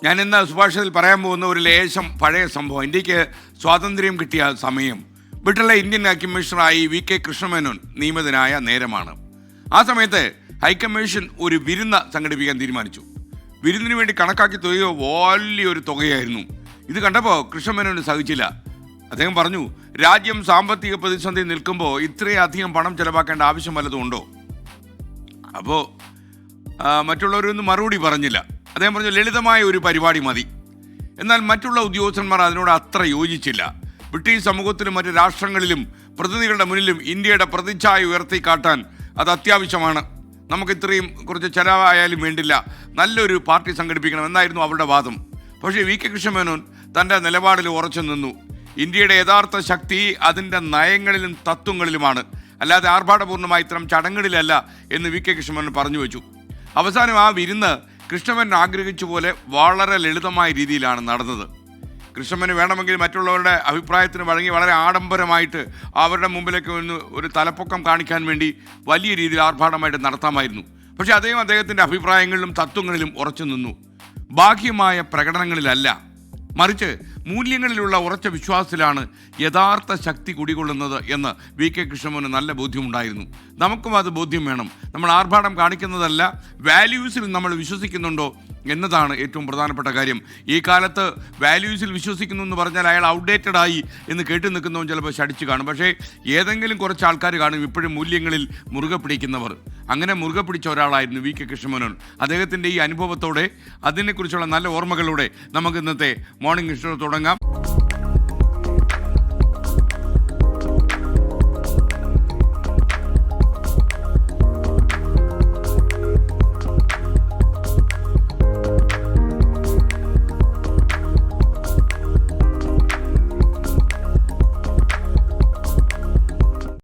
ഞാൻ ഇന്ന് സുഭാഷത്തിൽ പറയാൻ പോകുന്ന ഒരു ലേശം പഴയ സംഭവം. ഇന്ത്യക്ക് സ്വാതന്ത്ര്യം കിട്ടിയ സമയം ബ്രിട്ടനിലെ ഇന്ത്യൻ ഹൈക്കമ്മീഷണറായി വി.കെ. കൃഷ്ണമേനോൻ നിയമിതനായ നേരമാണ്. ആ സമയത്ത് ഹൈക്കമ്മീഷൻ ഒരു വിരുന്ന് സംഘടിപ്പിക്കാൻ തീരുമാനിച്ചു. വിരുന്നിന് വേണ്ടി കണക്കാക്കി തുക വലിയൊരു തുകയായിരുന്നു. ഇത് കണ്ടപ്പോൾ കൃഷ്ണമേനോന് സഹിച്ചില്ല. അദ്ദേഹം പറഞ്ഞു, രാജ്യം സാമ്പത്തിക പ്രതിസന്ധി നിൽക്കുമ്പോൾ ഇത്രയധികം പണം ചെലവാക്കേണ്ട ആവശ്യം വല്ലതും ഉണ്ടോ? അപ്പോൾ മറ്റുള്ളവരൊന്നും മറുപടി പറഞ്ഞില്ല. അദ്ദേഹം പറഞ്ഞു, ലളിതമായ ഒരു പരിപാടി മതി. എന്നാൽ മറ്റുള്ള ഉദ്യോഗസ്ഥന്മാർ അതിനോട് അത്ര യോജിച്ചില്ല. ബ്രിട്ടീഷ് സമൂഹത്തിലും മറ്റ് രാഷ്ട്രങ്ങളിലും പ്രതിനിധികളുടെ മുന്നിലും ഇന്ത്യയുടെ പ്രതിച്ഛായ ഉയർത്തി കാട്ടാൻ അത് അത്യാവശ്യമാണ്. നമുക്ക് ഇത്രയും കുറച്ച് ചെലവായാലും വേണ്ടില്ല, നല്ലൊരു പാർട്ടി സംഘടിപ്പിക്കണം എന്നായിരുന്നു അവരുടെ വാദം. പക്ഷേ വി.കെ. കൃഷ്ണമേനോൻ തൻ്റെ നിലപാടിൽ ഉറച്ചു നിന്നു. ഇന്ത്യയുടെ യഥാർത്ഥ ശക്തി അതിൻ്റെ നയങ്ങളിലും തത്വങ്ങളിലുമാണ്, അല്ലാതെ ആർഭാടപൂർണ്ണമായ ഇത്തരം ചടങ്ങുകളിലല്ല എന്ന് വി.കെ. കൃഷ്ണമേനോൻ പറഞ്ഞു വെച്ചു. അവസാനം ആ വിരുന്ന് കൃഷ്ണമേനോൻ ആഗ്രഹിച്ച പോലെ വളരെ ലളിതമായ രീതിയിലാണ് നടന്നത്. കൃഷ്ണമേനോന് വേണമെങ്കിൽ മറ്റുള്ളവരുടെ അഭിപ്രായത്തിന് വഴങ്ങി വളരെ ആഡംബരമായിട്ട് അവരുടെ മുമ്പിലേക്ക് ഒരു തലപ്പൊക്കം കാണിക്കാൻ വേണ്ടി വലിയ രീതിയിൽ ആർഭാടമായിട്ട് നടത്താമായിരുന്നു. പക്ഷേ അദ്ദേഹത്തിൻ്റെ അഭിപ്രായങ്ങളിലും തത്വങ്ങളിലും ഉറച്ചു നിന്നു. ബാഹ്യമായ പ്രകടനങ്ങളിലല്ല, മറിച്ച് മൂല്യങ്ങളിലുള്ള ഉറച്ച വിശ്വാസത്തിലാണ് യഥാർത്ഥ ശക്തി കുടികൊള്ളുന്നത് എന്ന് വി.കെ. കൃഷ്ണമേനോന് നല്ല ബോധ്യമുണ്ടായിരുന്നു. നമുക്കും അത് ബോധ്യം വേണം. നമ്മൾ ആർഭാടം കാണിക്കുന്നതല്ല, വാല്യൂസിൽ നമ്മൾ വിശ്വസിക്കുന്നുണ്ടോ എന്നതാണ് ഏറ്റവും പ്രധാനപ്പെട്ട കാര്യം. ഈ കാലത്ത് വാല്യൂസിൽ വിശ്വസിക്കുന്നു എന്ന് പറഞ്ഞാൽ അയാൾ ഔട്ട്ഡേറ്റഡ് ആയി എന്ന് കേട്ടു നിൽക്കുന്നവൻ ചിലപ്പോൾ ശടിച്ചു കാണും. പക്ഷേ ഏതെങ്കിലും കുറച്ച് ആൾക്കാർ കാണും ഇപ്പോഴും മൂല്യങ്ങളിൽ മുറുകെ പിടിക്കുന്നവർ. അങ്ങനെ മുറുകെ പിടിച്ച ഒരാളായിരുന്നു വി.കെ. കൃഷ്ണമേനോൻ. അദ്ദേഹത്തിൻ്റെ ഈ അനുഭവത്തോടെ, അതിനെക്കുറിച്ചുള്ള നല്ല ഓർമ്മകളോടെ നമുക്ക് ഇന്നത്തെ മോർണിംഗ് ന്യൂസ് തുടങ്ങാം.